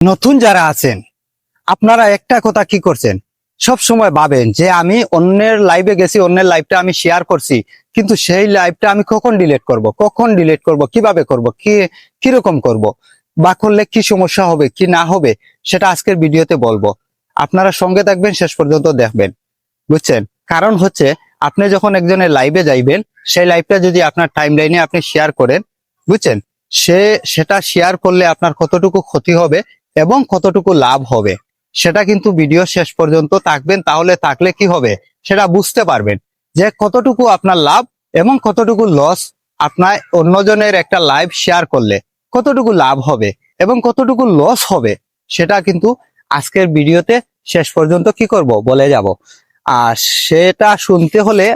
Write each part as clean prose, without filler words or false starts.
নতুন যারা আছেন আপনারা একটা কথা কি করছেন, সব সময় ভাবেন যে আমি অন্যের লাইভে গেছি, অন্যের লাইভটা আমি শেয়ার করছি, কিন্তু সেই লাইভটা আমি কখন ডিলিট করব, কিভাবে করব, কিরকম করব, বা করলে কি সমস্যা হবে কি না হবে, সেটা আজকের ভিডিওতে বলবো। আপনারা সঙ্গে থাকবেন, শেষ পর্যন্ত দেখবেন, বুঝছেন? কারণ হচ্ছে আপনি যখন একজনের লাইভে যাইবেন, সেই লাইভটা যদি আপনার টাইমলাইনে আপনি শেয়ার করেন, বুঝছেন, সেটা শেয়ার করলে আপনার কতটুকু ক্ষতি হবে এবং কতটুকু লাভ হবে সেটা কিন্তু ভিডিও শেষ পর্যন্ত থাকবেন, তাহলে থাকলে কি হবে সেটা বুঝতে পারবেন যে কতটুকু আপনার লাভ এবং কতটুকু লস। আপনার অন্যজনের একটা লাইভ শেয়ার করলে কতটুকু লাভ হবে এবং কতটুকু লস হবে সেটা কিন্তু আজকের ভিডিওতে শেষ পর্যন্ত কি করব বলে যাব। আর সেটা শুনতে হলে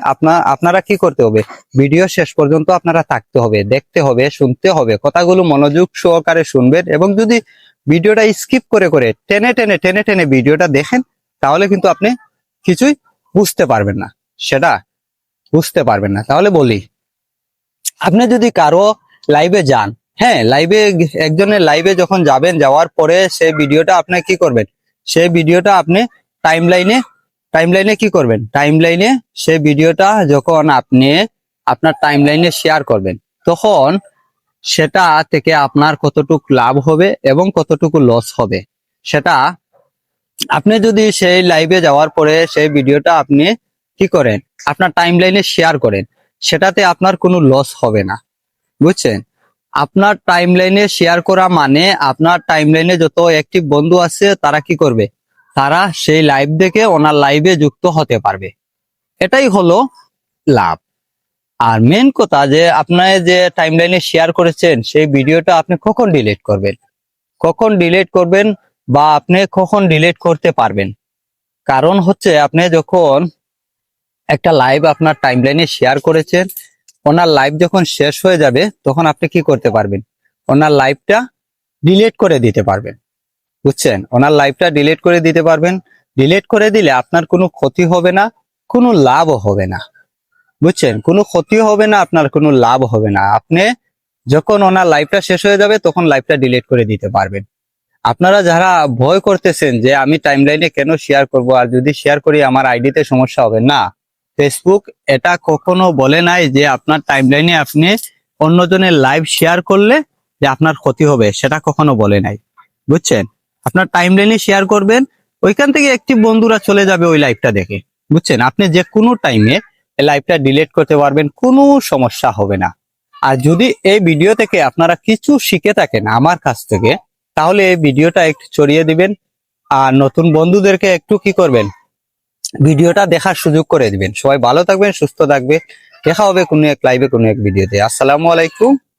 আপনারা কি করতে হবে, ভিডিও শেষ পর্যন্ত আপনারা থাকতে হবে, দেখতে হবে, শুনতে হবে, কথাগুলো মনোযোগ সহকারে শুনবেন। এবং যদি ভিডিওটা স্কিপ করে করে টেনে ভিডিওটা দেখেন, তাহলে কিন্তু আপনি কিছুই বুঝতে পারবেন না, সেটা বুঝতে পারবেন না। তাহলে বলি, আপনি যদি কারো লাইভে যান, হ্যাঁ, লাইভে একজনের লাইভে যখন যাবেন, যাওয়ার পরে সেই ভিডিওটা আপনি কি করবেন, সেই ভিডিওটা আপনি টাইমলাইনে কি করবেন, টাইমলাইনে সেই ভিডিওটা যখন আপনি আপনার টাইমলাইনে শেয়ার করবেন, তখন সেটা থেকে আপনার কতটুকু লাভ হবে এবং কতটুকু লস হবে সেটা আপনি যদি সেই লাইভে যাওয়ার পরে সেই ভিডিওটা আপনি কি করেন, আপনার টাইমলাইনে শেয়ার করেন, সেটাতে আপনার কোনো লস হবে না, বুঝছেন? আপনার টাইমলাইনে শেয়ার করা মানে আপনার টাইমলাইনে যত অ্যাক্টিভ বন্ধু আছে তারা কি করবে, তারা সেই লাইভ দেখে ওনার লাইভে যুক্ত হতে পারবে। এটাই হলো লাভ। আর মেন কথা যে আপনার যে টাইমলাইনে শেয়ার করেছেন সেই ভিডিওটা আপনি কখন ডিলিট করবেন বা আপনি কখন ডিলিট করতে পারবেন। কারণ হচ্ছে আপনি যখন একটা লাইভ আপনার টাইমলাইনে শেয়ার করেছেন, ওনার লাইভ যখন শেষ হয়ে যাবে তখন আপনি কি করতে পারবেন, ওনার লাইভটা ডিলিট করে দিতে পারবেন, বুঝছেন? ওনার লাইভটা ডিলিট করে দিতে পারবেন। ডিলিট করে দিলে আপনার কোনো ক্ষতি হবে না, কোনো লাভও হবে না, বুঝছেন? কোনো ক্ষতি হবে না, আপনার কোনো লাভ হবে না। আপনি যখন ওনার লাইভটা শেষ হয়ে যাবে তখন লাইভটা ডিলিট করে দিতে পারবেন। আপনারা যারা ভয় করতেছেন যে আমি টাইমলাইনে কেন শেয়ার করব, আর যদি শেয়ার করি আমার আইডিতে সমস্যা হবে, না, ফেসবুক এটা কখনো বলে নাই যে আপনার টাইমলাইনে আপনি অন্যজনের লাইভ শেয়ার করলে যে আপনার ক্ষতি হবে, সেটা কখনো বলে নাই, বুঝছেন? আপনার টাইমলাইনে শেয়ার করবেন, ওইখান থেকে একটি বন্ধুরা চলে যাবে ওই লাইভটা দেখে, বুঝছেন? আপনি যে কোনো টাইমে লাইভটা ডিলিট করতে পারবেন, কোনো সমস্যা হবে না। আর যদি এই ভিডিও থেকে আপনারা কিছু শিখে থাকেন আমার কাছ থেকে, তাহলে এই ভিডিওটা একটু ছড়িয়ে দিবেন আর নতুন বন্ধুদেরকে একটু কি করবেন, ভিডিওটা দেখার সুযোগ করে দিবেন। সবাই ভালো থাকবেন, সুস্থ থাকবে, দেখা হবে কোনো এক লাইভে, কোনো এক ভিডিওতে। আসসালামু আলাইকুম।